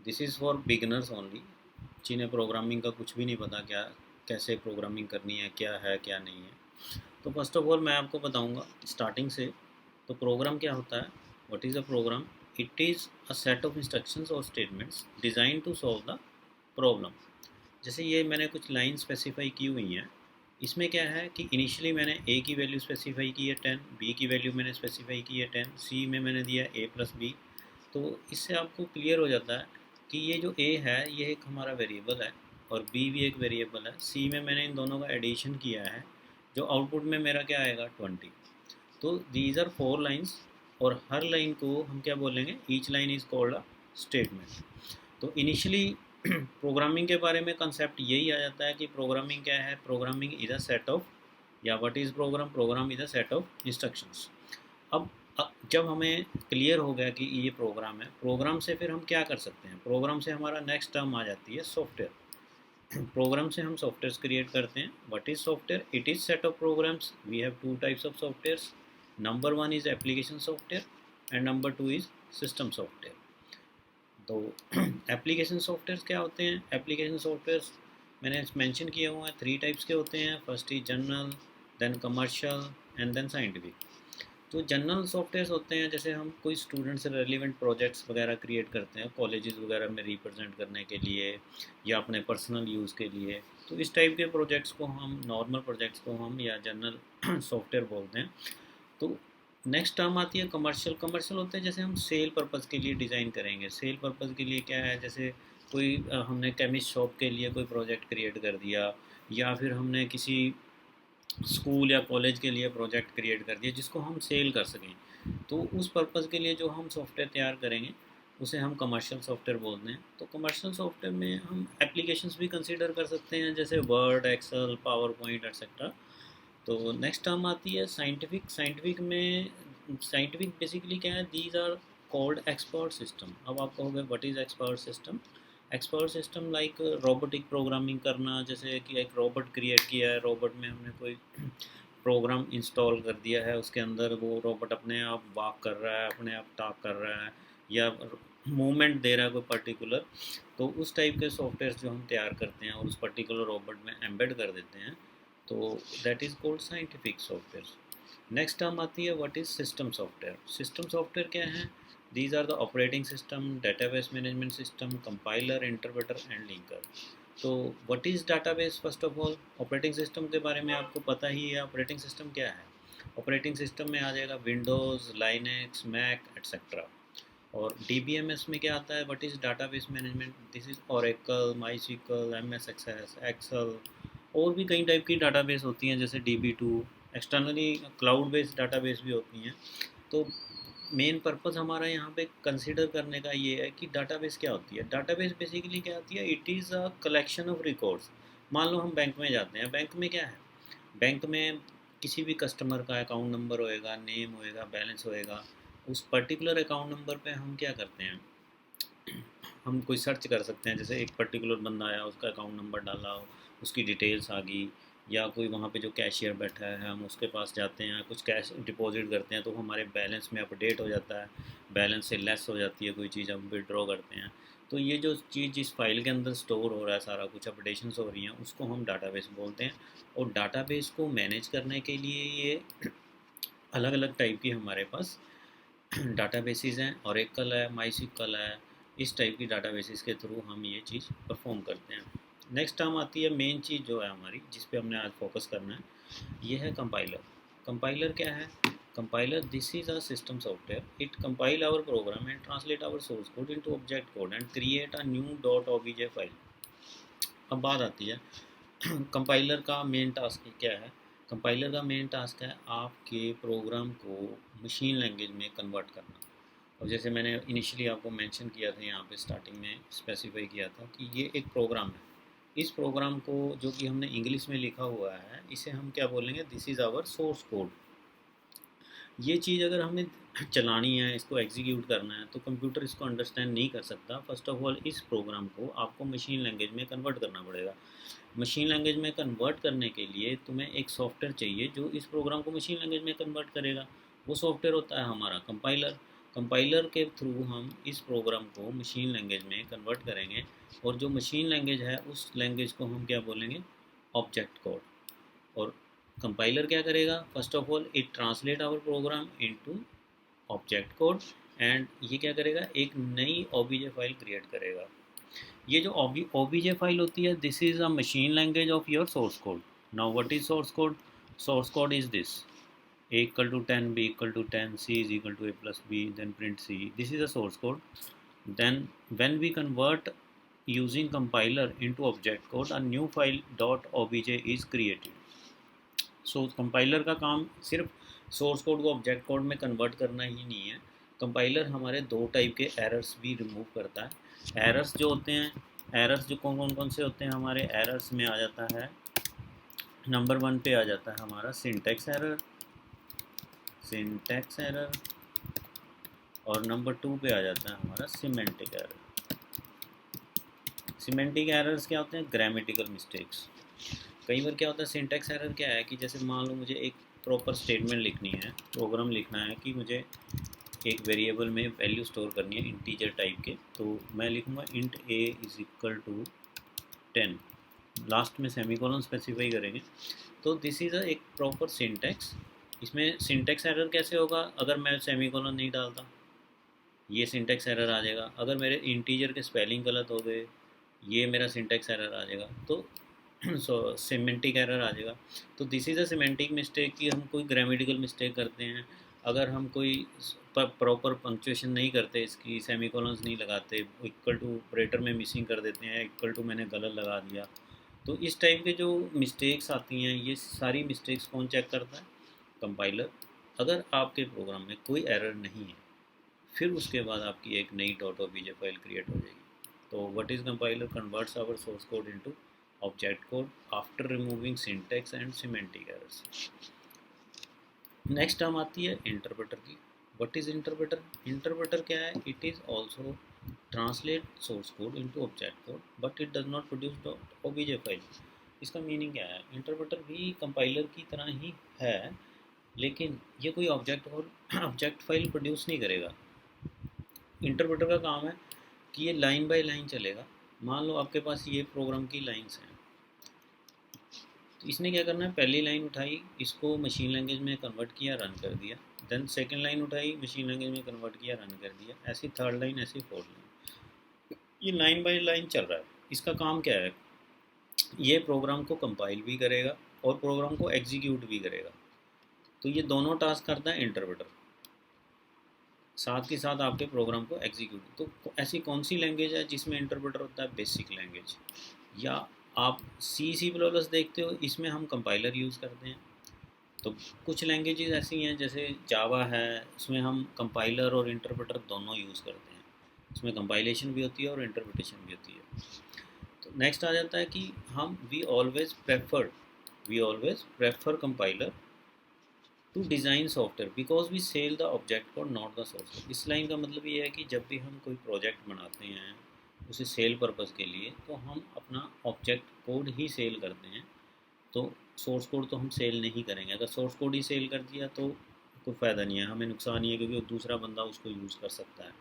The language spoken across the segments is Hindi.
This is for beginners only, जिन्हें प्रोग्रामिंग का कुछ भी नहीं पता, क्या कैसे प्रोग्रामिंग करनी है क्या नहीं है। तो फर्स्ट ऑफ ऑल मैं आपको बताऊंगा स्टार्टिंग से। तो प्रोग्राम क्या होता है? What is a program? It is a set of instructions और statements design to solve the problem. जैसे ये मैंने कुछ लाइन स्पेसिफाई की हुई हैं। इसमें क्या है कि इनिशियली मैंने ए की वैल्यू स्पेसिफाई की है 10, बी की वैल्यू मैंने स्पेसिफाई की है 10, सी में मैंने दिया ए प्लस बी। तो इससे आपको क्लियर हो जाता है कि ये जो ए है ये एक हमारा वेरिएबल है और बी भी एक वेरिएबल है। सी में मैंने इन दोनों का एडिशन किया है, जो आउटपुट में मेरा क्या आएगा 20। तो दीज आर 4 लाइन्स, और हर लाइन को हम क्या बोलेंगे? Each line is called a statement. तो इनिशियली प्रोग्रामिंग के बारे में कंसेप्ट यही आ जाता है कि प्रोग्रामिंग क्या है? Programming is a set of, या what is program? Program is a set of instructions. अब जब हमें क्लियर हो गया कि ये प्रोग्राम है, प्रोग्राम से फिर हम क्या कर सकते हैं? प्रोग्राम से हमारा नेक्स्ट टर्म आ जाती है सॉफ्टवेयर। प्रोग्राम से हम सॉफ्टवेयर क्रिएट करते हैं। What is software? It is set of programs. We have two types of softwares. Number one is application software and number two is system software. तो एप्लीकेशन सॉफ्टवेयर क्या होते हैं? एप्लीकेशन सॉफ्टवेयर मैंने मेंशन किया हुआ है, 3 टाइप्स के होते हैं। First is general, then commercial and then scientific. तो जनरल सॉफ्टवेयर होते हैं, जैसे हम कोई स्टूडेंट से रेलिवेंट प्रोजेक्ट्स वगैरह क्रिएट करते हैं कॉलेजेस वगैरह में रिप्रेजेंट करने के लिए या अपने पर्सनल यूज़ के लिए। तो इस टाइप के प्रोजेक्ट्स को हम, नॉर्मल प्रोजेक्ट्स को हम या जनरल सॉफ्टवेयर बोलते हैं। तो नेक्स्ट टर्म आती है कमर्शियल। कमर्शियल होते हैं जैसे हम सेल पर्पज़ के लिए डिज़ाइन करेंगे। सेल पर्पज़ के लिए क्या है? जैसे कोई हमने केमिस्ट शॉप के लिए कोई प्रोजेक्ट क्रिएट कर दिया, या फिर हमने किसी स्कूल या कॉलेज के लिए प्रोजेक्ट क्रिएट कर दिया जिसको हम सेल कर सकें। तो उस पर्पज़ के लिए जो हम सॉफ्टवेयर तैयार करेंगे उसे हम कमर्शियल सॉफ्टवेयर बोलते हैं। तो कमर्शियल सॉफ्टवेयर में हम एप्लीकेशंस भी कंसीडर कर सकते हैं, जैसे Word, Excel, PowerPoint etcetera. तो नेक्स्ट टर्म आती है साइंटिफिक। साइंटिफिक में, साइंटिफिक बेसिकली क्या है? These are called expert system. अब आप कहोगे what is expert system? Expert system like robotic programming करना, जैसे कि एक रोबोट क्रिएट किया है, रोबोट में हमने कोई प्रोग्राम इंस्टॉल कर दिया है, उसके अंदर वो रोबोट अपने आप वॉक कर रहा है, अपने आप टॉक कर रहा है, या मूवमेंट दे रहा है कोई पर्टिकुलर। तो उस टाइप के सॉफ्टवेयर जो हम तैयार करते हैं और उस पर्टिकुलर रोबोट में एम्बेड कर देते हैं, तो that is called scientific software. Next term आती है what is system software. System software क्या है? These are the operating system, database management system, compiler, interpreter and linker. तो what is database? First of all operating system के बारे में आपको पता ही है। ऑपरेटिंग सिस्टम क्या है? ऑपरेटिंग सिस्टम में आ जाएगा विंडोज़, लाइनेक्स, मैक एट्सेट्रा। और DBMS में क्या आता है? What is database management? This is Oracle, MySQL, MS Access, Excel. और भी कई टाइप की डाटाबेस होती हैं, जैसे DB2। Externally cloud based database भी होती हैं। तो मेन पर्पज़ हमारा यहाँ पे कंसिडर करने का ये है कि डाटाबेस क्या होती है। डाटाबेस बेसिकली क्या होती है? It is a collection of records. मान लो हम बैंक में जाते हैं। बैंक में क्या है? बैंक में किसी भी कस्टमर का अकाउंट नंबर होएगा, नेम होएगा, बैलेंस होएगा। उस पर्टिकुलर अकाउंट नंबर पे हम क्या करते हैं? हम कोई सर्च कर सकते हैं, जैसे एक पर्टिकुलर बंदा आया, उसका अकाउंट नंबर डाला, उसकी डिटेल्स आ गई, या कोई वहाँ पे जो कैशियर बैठा है हम उसके पास जाते हैं, कुछ कैश डिपॉजिट करते हैं, तो हमारे बैलेंस में अपडेट हो जाता है, बैलेंस से लेस हो जाती है कोई चीज़, हम विड्रॉ करते हैं। तो ये जो चीज़ जिस फाइल के अंदर स्टोर हो रहा है, सारा कुछ अपडेशंस हो रही हैं, उसको हम डाटाबेस बोलते हैं। और डाटाबेस को मैनेज करने के लिए ये अलग अलग टाइप की हमारे पास डाटाबेसेस हैं। ओरेकल है, माईस्क्ल है। इस टाइप की डाटाबेसेस के थ्रू हम ये चीज़ परफॉर्म करते हैं। नेक्स्ट टर्म आती है मेन चीज़ जो है हमारी, जिस पे हमने आज फोकस करना है, ये है कंपाइलर। कंपाइलर क्या है? Compiler, this is a system software. It compile our program and translate our source code into object code and create a new dot OBJ file. अब बात आती है कंपाइलर का मेन टास्क क्या है? कंपाइलर का मेन टास्क है आपके प्रोग्राम को मशीन लैंग्वेज में कन्वर्ट करना। और जैसे मैंने इनिशियली आपको मेंशन किया था, यहाँ पे स्टार्टिंग में स्पेसिफाई किया था कि ये एक प्रोग्राम है। इस प्रोग्राम को जो कि हमने इंग्लिश में लिखा हुआ है, इसे हम क्या बोलेंगे? This is our source code. ये चीज़ अगर हमें चलानी है, इसको एग्जीक्यूट करना है, तो कंप्यूटर इसको अंडरस्टैंड नहीं कर सकता। फर्स्ट ऑफ ऑल इस प्रोग्राम को आपको मशीन लैंग्वेज में कन्वर्ट करना पड़ेगा। मशीन लैंग्वेज में कन्वर्ट करने के लिए तुम्हें एक सॉफ्टवेयर चाहिए जो इस प्रोग्राम को मशीन लैंग्वेज में कन्वर्ट करेगा। वो सॉफ्टवेयर होता है हमारा कंपाइलर। कंपाइलर के थ्रू हम इस प्रोग्राम को मशीन लैंग्वेज में कन्वर्ट करेंगे, और जो मशीन लैंग्वेज है उस लैंग्वेज को हम क्या बोलेंगे, ऑब्जेक्ट कोड। और कंपाइलर क्या करेगा, first of all it translate our program into object code, and ये क्या करेगा, एक नई ओबीजे फाइल क्रिएट करेगा। ये जो ओबीजे फाइल होती है, this is a machine language of your source code. Now what is source code? Source code is this: a equal to 10, b equal to 10, c is equal to a plus b, then print c. This is a source code. Then when we convert using compiler into object code, a new file .obj is created. So compiler का काम सिर्फ सोर्स कोड को ऑब्जेक्ट कोड में कन्वर्ट करना ही नहीं है, कंपाइलर हमारे दो टाइप के एरर्स भी रिमूव करता है। एरर्स जो होते हैं, एरर्स जो कौन से होते हैं हमारे एरर्स में आ जाता है, नंबर 1 पे आ जाता है हमारा सिंटैक्स एरर, और नंबर 2 पे आ जाता है हमारा सिमेंटिक एरर। सिमेंटिक एरर्स क्या होते हैं, ग्रामेटिकल मिस्टेक्स। कई बार क्या होता है, सिंटैक्स एरर क्या है कि जैसे मान लो मुझे एक प्रॉपर स्टेटमेंट लिखनी है, प्रोग्राम लिखना है कि मुझे एक वेरिएबल में वैल्यू स्टोर करनी है इंटीजर टाइप के, तो मैं लिखूँगा int a is equal to 10, last में सेमीकोलन स्पेसिफाई करेंगे। तो दिस इज़ एक प्रॉपर सिंटैक्स। इसमें सिंटैक्स एरर कैसे होगा, अगर मैं सेमीकोलन नहीं डालता ये सिंटैक्स एरर आ जाएगा, अगर मेरे इंटीजर के स्पेलिंग गलत हो गए ये मेरा सिंटैक्स एरर आ जाएगा, तो सिमेंटिक एरर आ जाएगा। तो this is a semantic mistake कि हम कोई ग्रामेटिकल मिस्टेक करते हैं, अगर हम कोई प्रॉपर पंक्चुएशन नहीं करते, इसकी सेमीकोलंस नहीं लगाते, इक्वल टू ऑपरेटर में मिसिंग कर देते हैं, इक्वल टू मैंने गलत लगा दिया, तो इस टाइप के जो मिस्टेक्स आती हैं ये सारी मिस्टेक्स कौन चेक करता है, कंपाइलर। अगर आपके प्रोग्राम में कोई एरर नहीं है फिर उसके बाद आपकी एक नई .obj फाइल क्रिएट हो जाएगी। तो what is compiler, converts our source code into object code after removing syntax and semantic errors. Next term आती है इंटरप्रेटर की। What is interpreter? इंटरप्रेटर क्या है, it is also translate source code into object code but it does not produce .obj file. इसका मीनिंग क्या है, इंटरप्रेटर भी कंपाइलर की तरह ही है, लेकिन ये कोई ऑब्जेक्ट फाइल प्रोड्यूस नहीं करेगा। इंटरप्रेटर का काम है कि ये लाइन बाय लाइन चलेगा। मान लो आपके पास ये प्रोग्राम की लाइंस हैं, तो इसने क्या करना है, पहली लाइन उठाई, इसको मशीन लैंग्वेज में कन्वर्ट किया, रन कर दिया, देन सेकंड लाइन उठाई, मशीन लैंग्वेज में कन्वर्ट किया, रन कर दिया, ऐसी थर्ड लाइन, ऐसी फोर्थ लाइन, ये लाइन बाय लाइन चल रहा है। इसका काम क्या है, ये प्रोग्राम को कंपाइल भी करेगा और प्रोग्राम को एग्जीक्यूट भी करेगा। तो ये दोनों टास्क करता है इंटरप्रेटर, साथ के साथ आपके प्रोग्राम को एग्जीक्यूट। तो ऐसी कौन सी लैंग्वेज है जिसमें इंटरप्रेटर होता है, बेसिक लैंग्वेज, या आप C++ देखते हो, इसमें हम कंपाइलर यूज़ करते हैं। तो कुछ लैंग्वेजेस ऐसी हैं जैसे जावा है, इसमें हम कंपाइलर और इंटरप्रेटर दोनों यूज़ करते हैं, इसमें कंपाइलेशन भी होती है और इंटरप्रिटेशन भी होती है। तो नेक्स्ट आ जाता है कि हम we always prefer compiler to design software because we sell the object code not the source code. इस लाइन का मतलब ये है कि जब भी हम कोई प्रोजेक्ट बनाते हैं उसे सेल पर्पज़ के लिए, तो हम अपना ऑब्जेक्ट कोड ही सेल करते हैं, तो सोर्स कोड तो हम सेल नहीं करेंगे। अगर सोर्स कोड ही सेल कर दिया तो कोई फ़ायदा नहीं है, हमें नुकसान ही है, क्योंकि दूसरा बंदा उसको यूज़ कर सकता है,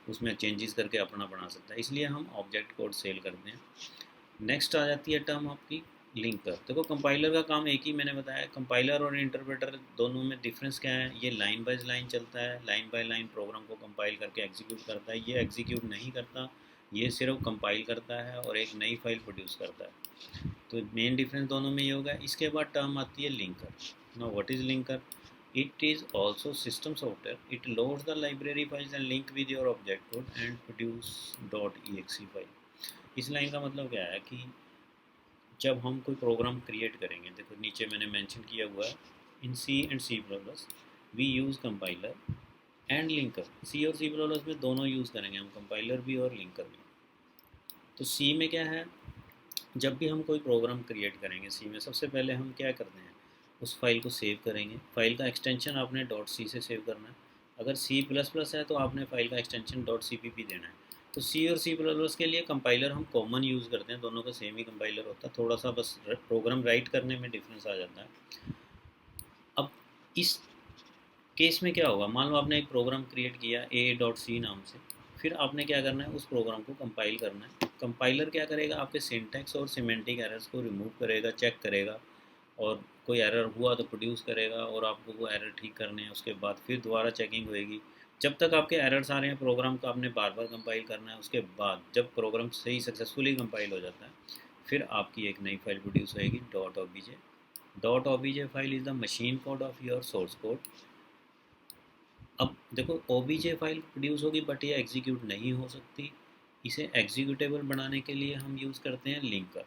उसमें चेंजेस करके अपना बना सकता है, इसलिए हम ऑब्जेक्ट कोड सेल करते हैं। नेक्स्ट आ जाती है टर्म आपकी लिंकर। देखो कंपाइलर का काम एक ही मैंने बताया, कंपाइलर और इंटरप्रेटर दोनों में डिफरेंस क्या है, ये लाइन बाय लाइन चलता है, लाइन बाय लाइन प्रोग्राम को कंपाइल करके एग्जीक्यूट करता है, ये एग्जीक्यूट नहीं करता, ये सिर्फ कंपाइल करता है और एक नई फाइल प्रोड्यूस करता है। तो मेन डिफरेंस दोनों में ये होगा। इसके बाद टर्म आती है linker. Now what is linker? It is also system software, it loads the library files and link with your object code and produce .exe file. इस लाइन का मतलब क्या है कि जब हम कोई प्रोग्राम क्रिएट करेंगे, देखो नीचे मैंने मेंशन किया हुआ है, in C and C++ we use compiler and linker. C और C++ में दोनों यूज़ करेंगे हम, कंपाइलर भी और लिंकर भी। तो C में क्या है, जब भी हम कोई प्रोग्राम क्रिएट करेंगे C में, सबसे पहले हम क्या करते हैं, उस फाइल को सेव करेंगे। फाइल का एक्सटेंशन आपने .c से सेव करना है, अगर C++ है तो आपने फाइल का एक्सटेंशन .cpp देना है। तो C और C++ के लिए कंपाइलर हम कॉमन यूज़ करते हैं, दोनों का सेम ही कंपाइलर होता है, थोड़ा सा बस प्रोग्राम राइट करने में डिफरेंस आ जाता है। अब इस केस में क्या होगा, मान लो आपने एक प्रोग्राम क्रिएट किया a.c नाम से, फिर आपने क्या करना है, उस प्रोग्राम को कंपाइल करना है। कंपाइलर क्या करेगा, आपके सिंटैक्स और सिमेंटिक एरर्स को रिमूव करेगा, चेक करेगा, और कोई एरर हुआ तो प्रोड्यूस करेगा, और आपको वो एरर ठीक करने हैं। उसके बाद फिर दोबारा चेकिंग होएगी। जब तक आपके एरर्स आ रहे हैं प्रोग्राम को आपने बार बार कंपाइल करना है। उसके बाद जब प्रोग्राम सही सक्सेसफुली कंपाइल हो जाता है, फिर आपकी एक नई फाइल प्रोड्यूस होएगी, dot OBJ. Dot OBJ file is the machine code of your source code. अब देखो, ओबीजे फाइल प्रोड्यूस होगी बट ये एग्जीक्यूट नहीं हो सकती। इसे एग्जीक्यूटेबल बनाने के लिए हम यूज़ करते हैं linker.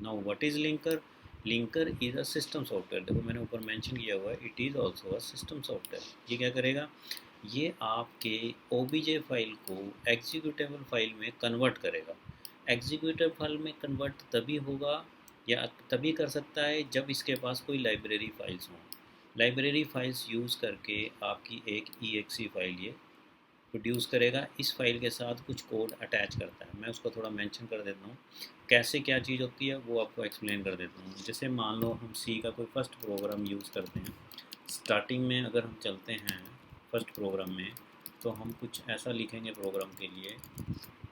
Now what is linker? Linker is a system software. देखो मैंने ऊपर मेंशन किया हुआ है, it is also a system software. ये क्या करेगा, ये आपके ओबीजे फाइल को एग्जीक्यूटेबल फाइल में कन्वर्ट करेगा। एग्जीक्यूटेबल फाइल में कन्वर्ट तभी होगा या तभी कर सकता है जब इसके पास कोई लाइब्रेरी फाइल्स हों। लाइब्रेरी फाइल्स यूज़ करके आपकी एक EXE फाइल ये प्रोड्यूस करेगा। इस फाइल के साथ कुछ कोड अटैच करता है, मैं उसको थोड़ा मेंशन कर देता हूँ कैसे क्या चीज़ होती है, वो आपको एक्सप्लेन कर देता हूँ। जैसे मान लो हम सी का कोई फर्स्ट प्रोग्राम यूज़ करते हैं। स्टार्टिंग में अगर हम चलते हैं फर्स्ट प्रोग्राम में, तो हम कुछ ऐसा लिखेंगे प्रोग्राम के लिए।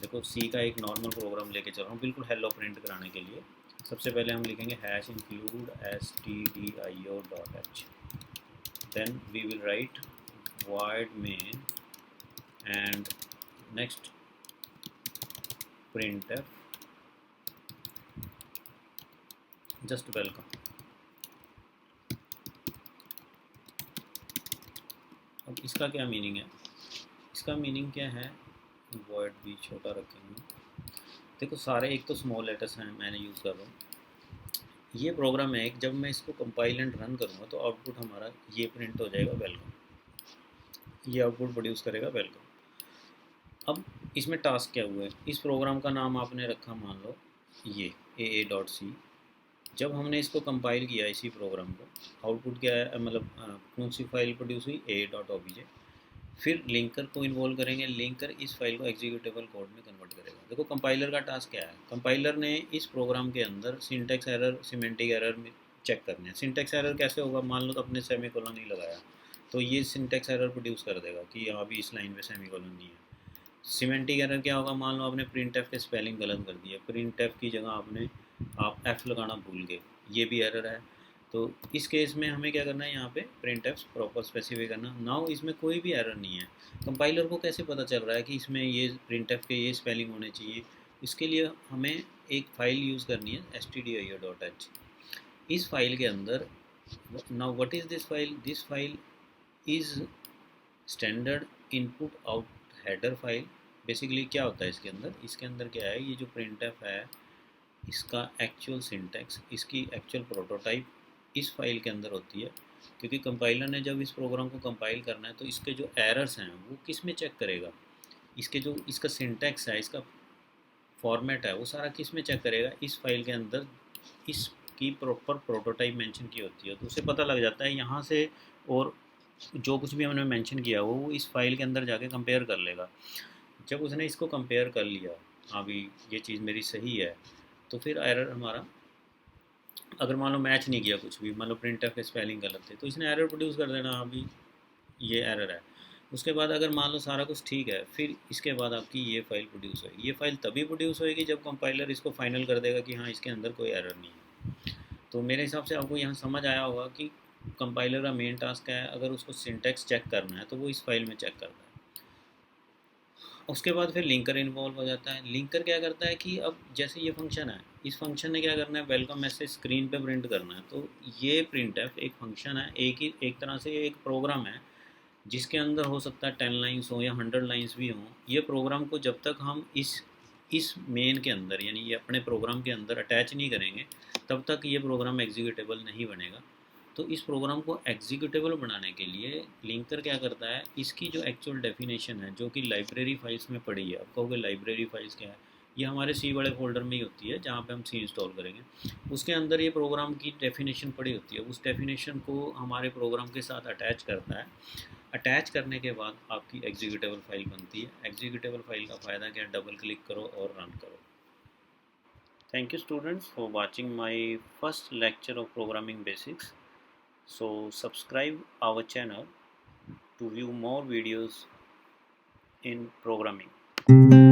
देखो सी का एक नॉर्मल प्रोग्राम लेके चल रहा हूँ, बिल्कुल हेलो प्रिंट कराने के लिए। सबसे पहले हम लिखेंगे hash include stdio.h, then we will write void main and next printf just welcome। अब इसका क्या मीनिंग है, इसका मीनिंग क्या है, void भी छोटा रखेंगे। देखो सारे एक तो स्मॉल लेटर्स हैं, मैंने यूज़ कर रहा हूँ। ये प्रोग्राम है एक, जब मैं इसको कंपाइल एंड रन करूँगा तो आउटपुट हमारा ये प्रिंट हो जाएगा, वेलकम। ये आउटपुट प्रोड्यूस करेगा, वेलकम। अब इसमें टास्क क्या हुआ है, इस प्रोग्राम का नाम आपने रखा मान लो ये a.c। जब हमने इसको कंपाइल किया इसी प्रोग्राम को, आउटपुट क्या है, मतलब कौन सी फाइल प्रोड्यूस हुई, a.obj। फिर लिंकर को इन्वॉल्व करेंगे, लिंकर इस फाइल को एग्जीक्यूटेबल कोड में कन्वर्ट करेगा। देखो कंपाइलर का टास्क क्या है, कंपाइलर ने इस प्रोग्राम के अंदर सिंटैक्स एरर, सिमेंटिक एरर में चेक करने हैं। सिंटैक्स एरर कैसे होगा, मान लो तो अपने सेमीकोलन नहीं लगाया, तो ये सिंटैक्स एरर प्रोड्यूस कर देगा कि यहाँ भी इस लाइन में सेमीकोलन नहीं है। सिमेंटिक एरर क्या होगा, मान लो आपने प्रिंट एफ के स्पेलिंग गलत कर दिया, प्रिंट एफ की जगह आपने आप एफ लगाना भूल गए, ये भी एरर है। तो इस केस में हमें क्या करना है, यहाँ पे प्रिंट एफ प्रॉपर स्पेसिफाई करना। नाउ इसमें कोई भी एरर नहीं है, कंपाइलर को कैसे पता चल रहा है कि इसमें ये प्रिंट एफ के ये स्पेलिंग होने चाहिए। इसके लिए हमें एक फ़ाइल यूज़ करनी है stdio.h। इस फाइल के अंदर, now what is this file is standard input out header file. Basically क्या होता है इसके अंदर क्या है, ये जो प्रिंट एफ है इसका एक्चुअल सिंटैक्स, इसकी एक्चुअल प्रोटोटाइप इस फाइल के अंदर होती है। क्योंकि कंपाइलर ने जब इस प्रोग्राम को कंपाइल करना है तो इसके जो एरर्स हैं वो किस में चेक करेगा, इसके जो इसका सिंटैक्स है, इसका फॉर्मेट है, वो सारा किस में चेक करेगा, इस फाइल के अंदर इसकी प्रॉपर प्रोटोटाइप मेंशन की होती है। तो उसे पता लग जाता है यहाँ से, और जो कुछ भी हमने मेंशन किया वो इस फाइल के अंदर जाके कंपेयर कर लेगा। जब उसने इसको कंपेयर कर लिया, हाँ भी ये चीज़ मेरी सही है, तो फिर एरर हमारा, अगर मान लो मैच नहीं किया कुछ भी, मान लो प्रिंट एफ के स्पेलिंग गलत थे, तो इसने एरर प्रोड्यूस कर देना, अभी ये एरर है। उसके बाद अगर मान लो सारा कुछ ठीक है, फिर इसके बाद आपकी ये फाइल प्रोड्यूस होगी। ये फाइल तभी प्रोड्यूस होएगी जब कंपाइलर इसको फाइनल कर देगा कि हाँ इसके अंदर कोई एरर नहीं है। तो मेरे हिसाब से आपको यहाँ समझ आया होगा कि कंपाइलर का मेन टास्क है, अगर उसको सिंटैक्स चेक करना है तो वो इस फाइल में चेक करता है। उसके बाद फिर लिंकर इन्वॉल्व हो जाता है। लिंकर क्या करता है कि अब जैसे ये फंक्शन है, इस फंक्शन ने क्या करना है, वेलकम मैसेज स्क्रीन पे प्रिंट करना है। तो ये प्रिंट एफ एक फंक्शन है, एक तरह से एक प्रोग्राम है जिसके अंदर हो सकता है 10 लाइन्स हो या 100 लाइन्स भी हों। ये प्रोग्राम को जब तक हम इस मेन के अंदर, यानी ये अपने प्रोग्राम के अंदर अटैच नहीं करेंगे, तब तक ये प्रोग्राम एग्जीक्यूटेबल नहीं बनेगा। तो इस प्रोग्राम को एग्जीक्यूटेबल बनाने के लिए लिंकर क्या करता है, इसकी जो एक्चुअल डेफिनेशन है जो कि लाइब्रेरी फाइल्स में पड़ी है, आप कहोगे लाइब्रेरी फाइल्स क्या है, ये हमारे सी वाले फोल्डर में ही होती है जहाँ पे हम सी इंस्टॉल करेंगे। उसके अंदर ये प्रोग्राम की डेफिनेशन पड़ी होती है, उस डेफिनेशन को हमारे प्रोग्राम के साथ अटैच करता है। अटैच करने के बाद आपकी एग्जीक्यूटेबल फाइल बनती है। एग्जीक्यूटेबल फाइल का फ़ायदा क्या है, डबल क्लिक करो और रन करो। Thank you students for watching my first lecture of programming basics. So subscribe our channel to view more videos in programming.